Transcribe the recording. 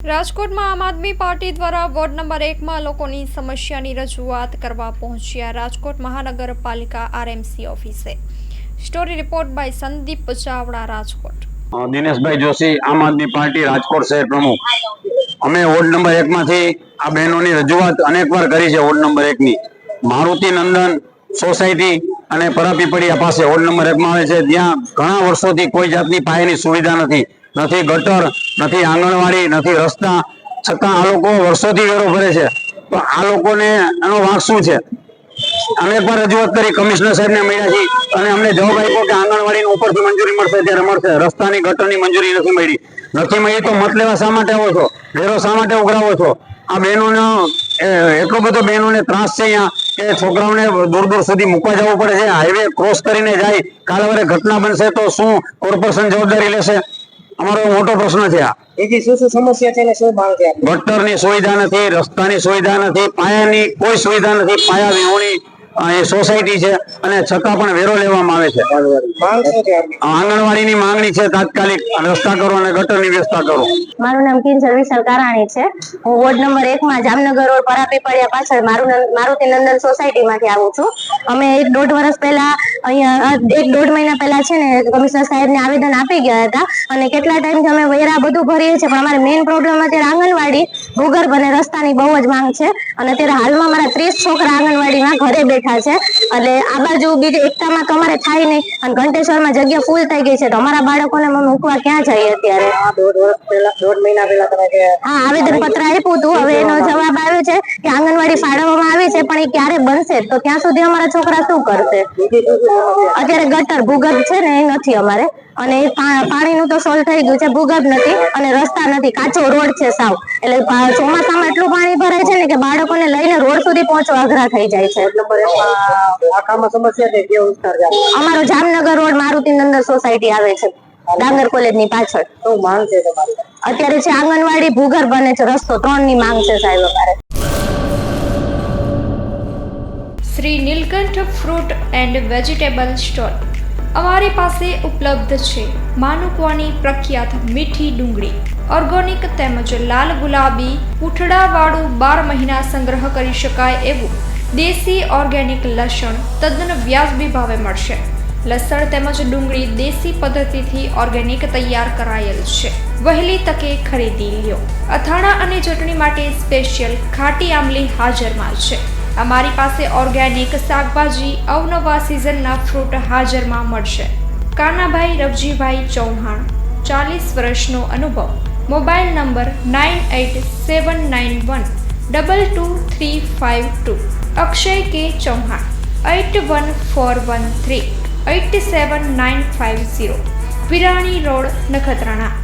રાજકોટમાં આમ આદમી પાર્ટી દ્વારા ward number 1માં લોકોની સમસ્યાની રજૂઆત કરવા પહોંચ્યા રાજકોટ મહાનગરપાલિકા આરએમસી ઓફિસે। Story report by Sandeep Chavda Rajkot. Dineshbhai Joshi, Aam Aadmi party Rajkot શહેર પ્રમુખ। અમે વોર્ડ નંબર 1માંથી આ બહેનોની રજૂઆત અનેકવાર કરી છે। વોર્ડ નંબર 1ની મારુતિ નંદન સોસાયટી અને પરાપીપળિયા પાસે વોર્ડ નંબર 1માં આવે છે, જ્યાં ઘણા વર્ષોથી કોઈ જાતની પાયાની સુવિધા નથી, નથી ગટર, નથી આંગણવાડી, નથી રસ્તા, છતાં આ લોકો વર્ષોથી વેરો ભરે છે। તો આ લોકોને એનો વાંક શું છે? અનેકવાર રજૂઆત કરી, કમિશનર સાહેબને મળ્યા છીએ અને અમને જવાબ આપ્યો કે આંગણવાડીની ઉપરથી મંજૂરી મળશે ત્યારે મળશે, રસ્તાની ગટરની મંજૂરી નથી મળી। નથી મળી તો મત લેવા શા માટે આવો છો? વેરો શા માટે ઉઘરાવો છો? આ બહેનોનો એટલો બધો બહેનોને ત્રાસ છે અહીંયા કે છોકરાઓને દૂર દૂર સુધી મૂકવા જવું પડે છે। હાઈવે ક્રોસ કરીને જાય, કાલવારે ઘટના બનશે તો શું કોર્પોરેશન જવાબદારી લેશે? અમારો મોટો પ્રશ્ન છે। આ બીજી શું સમસ્યા છે ને શું માંગ છે? ગટરની સુવિધા નથી, રસ્તાની સુવિધા નથી, પાયાની કોઈ સુવિધા નથી, પાયા વિહોણી એ સોસાયટી છે અને છતાં પણ વેરો લેવામાં આવે છે। માંગ શું છે? આંગણવાડીની માંગણી છે તાત્કાલિક રસ્તા કરો અને ગટરની વ્યવસ્થા કરો। મારું નામ કિંજલ વિશાલ કારાણી છે। હું વોર્ડ નંબર 1માં જામનગર રોડ પરાપીપળિયા પાછળ મારુતિ નંદન સોસાયટીમાંથી આવું છું। અમે 1.5 વર્ષ પહેલા અહીંયા 1.5 મહિના પહેલા છે ને કમિશનર સાહેબને આવેદન આપી ગયા હતા અને કેટલા ટાઈમથી અમે વેરા બધું ભરીએ છીએ, પણ અમારે મેઇન પ્રોબ્લેમ અત્યારે આંગણવાડી, ભૂગર્ભ અને રસ્તાની બહુ જ માંગ છે અને અત્યારે હાલમાં મારા 30 છોકરા આંગણવાડીમાં ઘરે બેઠા છે। એટલે આ બાજુ બીજી એકતામાં તો અમારે થાય નહીં અને ઘંટેશ્વરમાં જગ્યા ફૂલ થઈ ગઈ છે, તો અમારા બાળકોને અમે મૂકવા ક્યાં જઈએ અત્યારે? 1.5 મહિના પહેલા તમે હા, આવેદન પત્ર આપ્યું હતું, હવે એનો જવાબ આવ્યો છે કે આંગણવાડી ફાળવવામાં આવી છે, પણ એ ક્યારે બનશે? તો ત્યાં સુધી અમારા છોકરા શું કરશે? અત્યારે ગટર ભૂગર્ભ છે ને એ નથી અમારે, અને પાણીનું તો સોલ્વ થઈ ગયું છે, ભૂગર્ભ નથી અને રસ્તા નથી, કાચો રોડ છે સાવ। એટલે ચોમાસામાં એટલું પાણી ભરાય છે ને કે બાળકોને લઈને રોડ સુધી પહોંચવા અઘરા થઈ જાય છે। આખામાં સમસ્યા છે કેવો વિસ્તાર છે? અમારો જામનગર રોડ મારુતિ નંદન સોસાયટી આવે છે, ડાંગર કોલેજની પાછળ। શું માંગ છે તમારી? અત્યારે છે આંગણવાડી, ભૂગર્ભ અને રસ્તો, 3ની માંગ છે સાહેબ અમારે। Shri Nilkanth fruit and vegetable store. અમારી પાસે ઉપલબ્ધ છે માનુકવાની પ્રખ્યાત મીઠી ડુંગળી, ઓર્ગેનિક તેમજ લાલ ગુલાબી પૂંઠડાવાળું 12 મહિના સંગ્રહ કરી શકાય એવું દેશી ઓર્ગેનિક લસણ તદ્દન વ્યાજબી ભાવે મળશે। લસણ તેમજ ડુંગળી દેશી પદ્ધતિથી ઓર્ગેનિક તૈયાર કરાયેલ છે, વહેલી તકે ખરીદી લ્યો। અથાણા અને ચટણી માટે સ્પેશિયલ ખાટી આમલી હાજરમાં છે। અમારી પાસે ઓર્ગેનિક શાકભાજી, અવનવા સિઝનના ફ્રૂટ હાજરમાં મળશે। કાનાભાઈ રવજીભાઈ ચૌહાણ, 40 વર્ષનો અનુભવ। Mobile number 9879122352। અક્ષય કે ચૌહાણ, 8141387950। વિરાણી રોડ, નખત્રાણા।